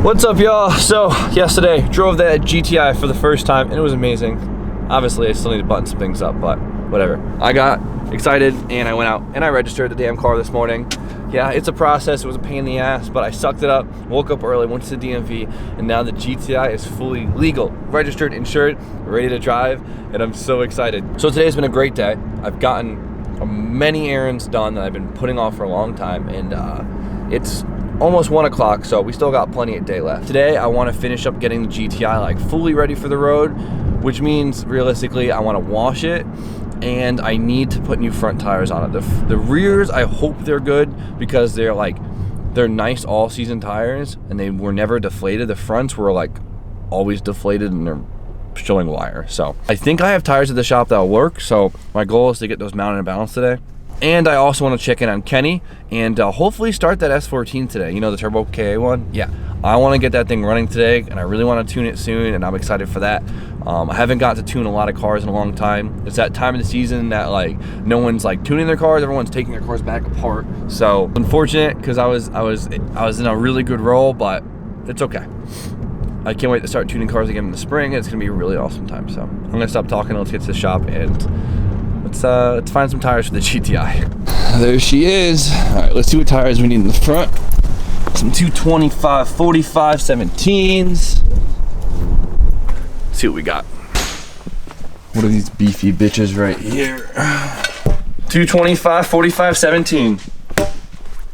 What's up, y'all? So yesterday drove that GTI for the first time and it was amazing. Obviously I still need to button some things up, but whatever. I got excited and I went out and I registered the damn car this morning. Yeah, it's a process. It was a pain in the ass, but I sucked it up, woke up early, went to the DMV, and now the GTI is fully legal, registered, insured, ready to drive, and I'm so excited. So today's been a great day. I've gotten many errands done that I've been putting off for a long time, and it's almost 1 o'clock, so we still got plenty of day left. Today, I want to finish up getting the GTI like fully ready for the road, which means realistically, I want to wash it, and I need to put new front tires on it. The rears, I hope they're good because they're nice all-season tires, and they were never deflated. The fronts were like always deflated, and they're showing wire. So I think I have tires at the shop that'll work. So my goal is to get those mounted and balanced today. And I also want to check in on Kenny and hopefully start that S14 today. You know, the Turbo KA one? Yeah, I want to get that thing running today, and I really want to tune it soon, and I'm excited for that. I haven't got to tune a lot of cars in a long time. It's that time of the season that like no one's like tuning their cars, everyone's taking their cars back apart. So unfortunate, because I was in a really good role, but it's okay. I can't wait to start tuning cars again in the spring. It's gonna be a really awesome time. So I'm gonna stop talking, let's get to the shop and let's find some tires for the GTI. There she is. All right, let's see what tires we need in the front. Some 225 45 17s. Let's see what we got. What are these beefy bitches right here? 225 45 17.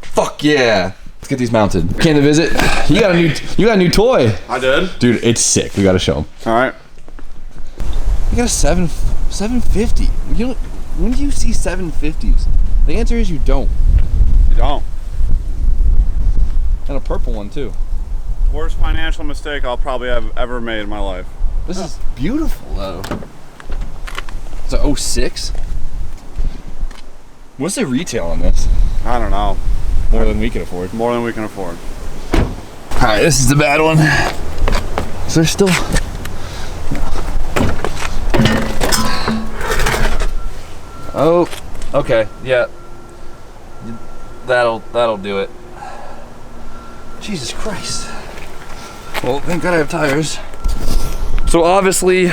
Fuck yeah. Let's get these mounted. Came to visit. You got a new toy. I did. Dude, it's sick. We gotta show them. All right. You got a 750. When do you see 750s? The answer is you don't. You don't. And a purple one too. Worst financial mistake I'll probably have ever made in my life. This is beautiful though. It's a 06. What's the retail on this? I don't know. More than we can afford. More than we can afford. All right, this is the bad one. Is there still? Oh, okay, yeah. That'll do it. Jesus Christ. Well, thank God I have tires. So obviously,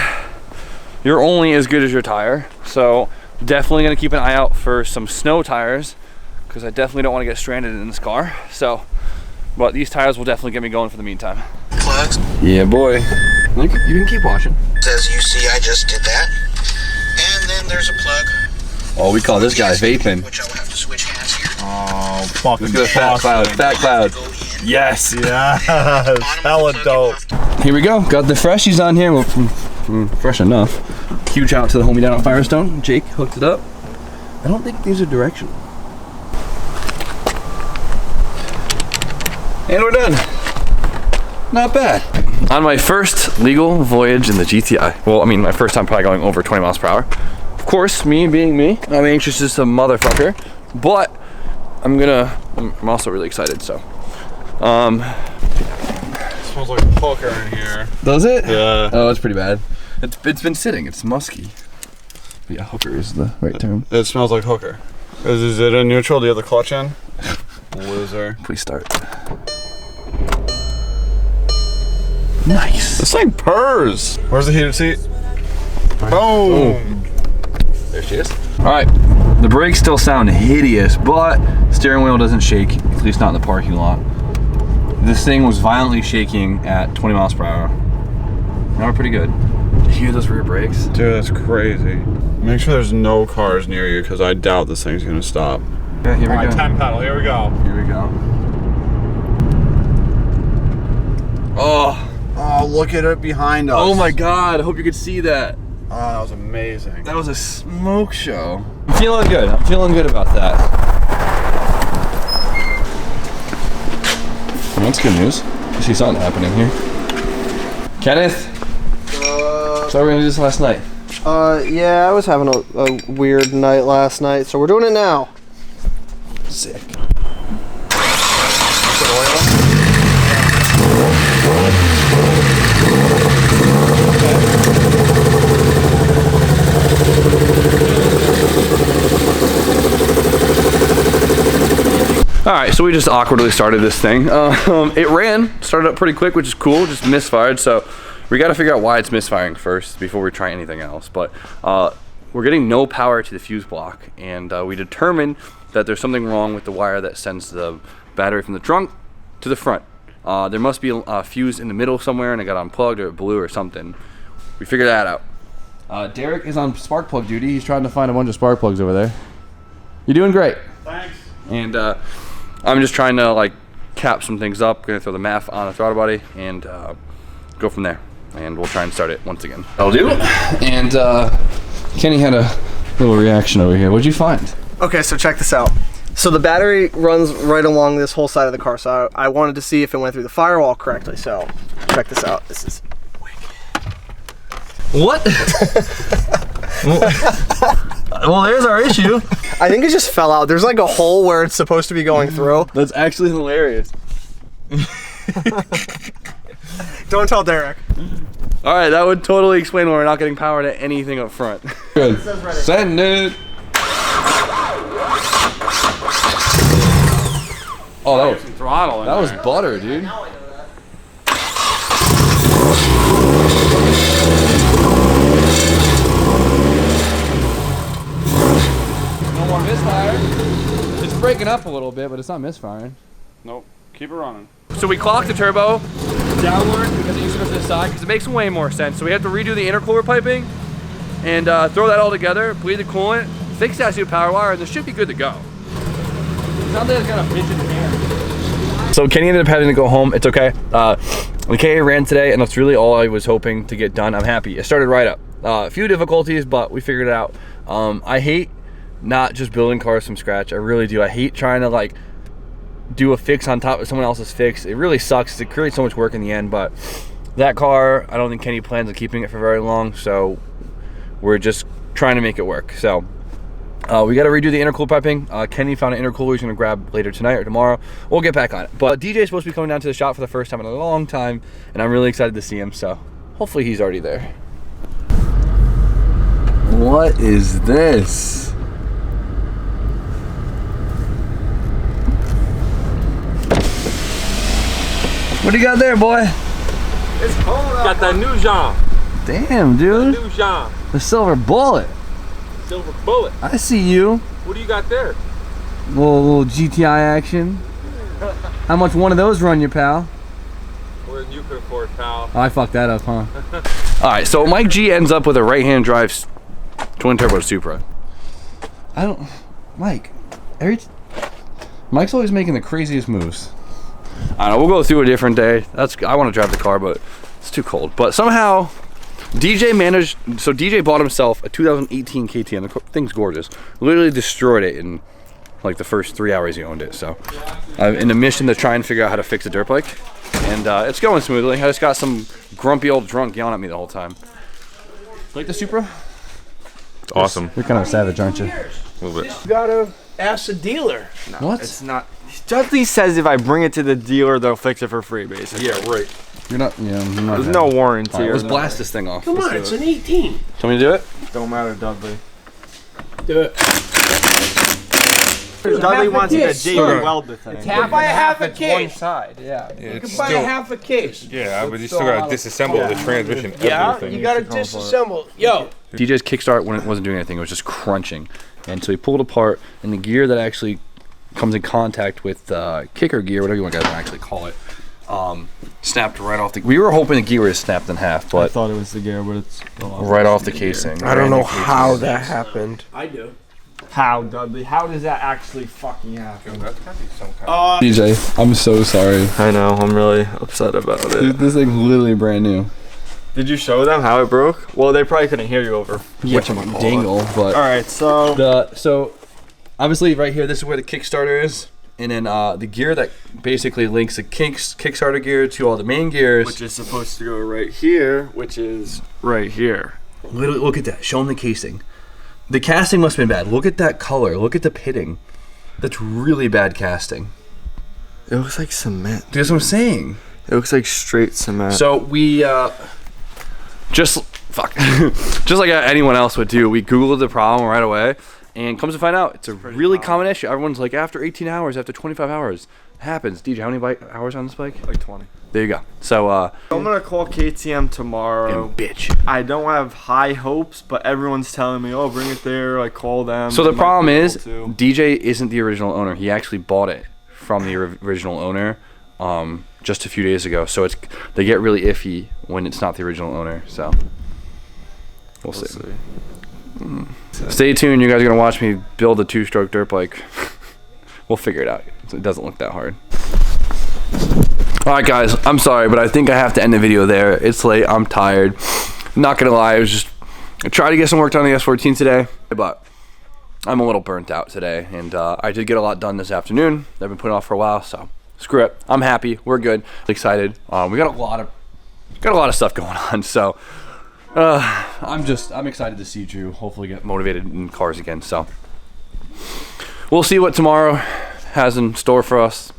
you're only as good as your tire. So definitely gonna keep an eye out for some snow tires, because I definitely don't want to get stranded in this car. So, but these tires will definitely get me going for the meantime. Plugs. Yeah, boy. You can keep watching. As you see, I just did that. And then there's a plug. Oh, we call this guy vaping. Which I will have to switch hands here. Oh, fucking Look at the fat cloud, fat cloud. Yes. Yes, hella dope. Here we go. Got the freshies on here. Well, fresh enough. Huge shout out to the homie down at Firestone. Jake hooked it up. I don't think these are directional. And we're done. Not bad. On my first legal voyage in the GTI. Well, I mean, my first time probably going over 20 miles per hour. Of course, me being me, I'm anxious as a motherfucker, but I'm also really excited, so. It smells like hooker in here. Does it? Yeah. Oh, it's pretty bad. It's been sitting, it's musky. But yeah, hooker is the right term. It smells like hooker. Is it a neutral? Do you have the clutch in? Loser. Please start. Nice. This thing purrs. Where's the heated seat? Boom. There she is. All right, the brakes still sound hideous, but steering wheel doesn't shake, at least not in the parking lot. This thing was violently shaking at 20 miles per hour. Now we're pretty good. You hear those rear brakes? Dude, that's crazy. Make sure there's no cars near you, because I doubt this thing's gonna stop. Yeah, here we go. 10 pedal, here we go. Here we go. Oh, look at it behind us. Oh my God, I hope you could see that. Oh, that was amazing. That was a smoke show. I'm feeling good. I'm feeling good about that. Well, that's good news. I see something happening here. Kenneth? So we're gonna do this last night. Yeah, I was having a weird night last night, so we're doing it now. Sick. All right, right, so we just awkwardly started this thing. It started up pretty quick, which is cool, just misfired. So we got to figure out why it's misfiring first before we try anything else. But we're getting no power to the fuse block, and we determined that there's something wrong with the wire that sends the battery from the trunk to the front. There must be a fuse in the middle somewhere, and it got unplugged or it blew or something. We figured that out. Derek is on spark plug duty. He's trying to find a bunch of spark plugs over there. You're doing great. Thanks. And I'm just trying to like cap some things up. Gonna throw the MAF on the throttle body and go from there. And we'll try and start it once again. That'll do. And Kenny had a little reaction over here. What'd you find? Okay, so check this out. So the battery runs right along this whole side of the car. So I wanted to see if it went through the firewall correctly. So check this out. This is What? Well, there's our issue. I think it just fell out. There's like a hole where it's supposed to be going through. That's actually hilarious. Don't tell Derek. All right, that would totally explain why we're not getting power to anything up front. Good. Send it. Oh, that was Some throttle in that was there. butter, dude. No more misfire. It's breaking up a little bit, but it's not misfiring. Nope. Keep it running. So we clocked the turbo downward because it used to go to the side because it makes way more sense. So we have to redo the intercooler piping and throw that all together, bleed the coolant, fix that new power wire, and this should be good to go. Sounds like it's got a bitch in the air. So Kenny ended up having to go home. It's okay. The KA ran today, and that's really all I was hoping to get done. I'm happy. It started right up. A few difficulties, but we figured it out. I hate not just building cars from scratch. I really do. I hate trying to like do a fix on top of someone else's fix. It really sucks. It creates so much work in the end, but that car, I don't think Kenny plans on keeping it for very long, so we're just trying to make it work. So we got to redo the intercooler piping. Kenny found an intercooler he's going to grab later tonight or tomorrow. We'll get back on it. But DJ is supposed to be coming down to the shop for the first time in a long time, and I'm really excited to see him, so hopefully he's already there. What is this? What do you got there, boy? It's cold out. Got that new Jean. Damn, dude. New Jean. The silver bullet. Silver bullet. I see you. What do you got there? Little GTI action. How much one of those run you, pal? More than you could afford, pal. Oh, I fucked that up, huh? All right, so Mike G ends up with a right-hand drive twin turbo Supra. Mike's always making the craziest moves. I don't know, we'll go through a different day. I want to drive the car, but it's too cold. But somehow, DJ bought himself a 2018 KTM. The thing's gorgeous. Literally destroyed it in like the first 3 hours he owned it. So I'm in a mission to try and figure out how to fix a dirt bike. And it's going smoothly. I just got some grumpy old drunk yelling at me the whole time. Like the Supra? It's awesome. You're kind of savage, aren't you? A little bit. You gotta ask the dealer. What? It's not. Dudley says if I bring it to the dealer, they'll fix it for free, basically. Yeah, right. You're not, I'm not There's no warranty. All right, let's or blast this thing off. Come on, it's an 18. Tell me to do it? Don't matter, Dudley. Do it. Dudley wants to get case, J sir. weld the thing. You can buy a half a One case. side, yeah. Yeah, You it's can buy still, a half a case. yeah, but you still gotta disassemble the transmission, Yeah, everything. you gotta disassemble. Yo, DJ's kickstart, when it wasn't doing anything, it was just crunching. And so he pulled apart, and the gear that actually comes in contact with kicker gear, whatever you want to actually call it, snapped right off the. We were hoping the gear was snapped in half, I but thought it was the gear, but it's right off the casing. I don't know how that happened. I do. How, Dudley? How does that actually fucking happen? That's gotta be some kind of DJ, I'm so sorry. I know, I'm really upset about it. This thing's literally brand new. Did you show them how it broke? Well, they probably couldn't hear you over. Dingle, but Alright, so so obviously right here, this is where the Kickstarter is, and then the gear that basically links the Kickstarter gear to all the main gears. which is supposed to go right here, which is right here. Literally, look at that. Show them the casing. The casting must have been bad. Look at that color. Look at the pitting. That's really bad casting. It looks like cement. That's what I'm saying. It looks like straight cement. So we just like anyone else would do, we Googled the problem right away, And comes to find out, it's a really common issue. Everyone's like, after 18 hours, after 25 hours. It happens. DJ, how many hours on this bike? Like 20. There you go. So, I'm gonna call KTM tomorrow. and bitch. I don't have high hopes, but everyone's telling me, oh, bring it there. Like, call them. So the They might problem be able is, to. DJ isn't the original owner. He actually bought it from the original owner just a few days ago. So they get really iffy when it's not the original owner. So we'll see. Stay tuned. You guys are gonna watch me build a 2-stroke dirt bike. We'll figure it out. It doesn't look that hard. All right, guys. I'm sorry, but I think I have to end the video there. It's late. I'm tired. Not gonna lie. I tried to get some work done on the S14 today, but I'm a little burnt out today, and I did get a lot done this afternoon. I've been putting off for a while, so screw it. I'm happy. We're good. Excited. We got a lot of stuff going on. So I'm excited to see Drew hopefully get motivated in cars again. So we'll see what tomorrow has in store for us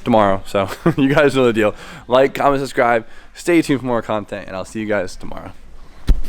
tomorrow. So you guys know the deal. Like, comment, subscribe. Stay tuned for more content, and I'll see you guys tomorrow.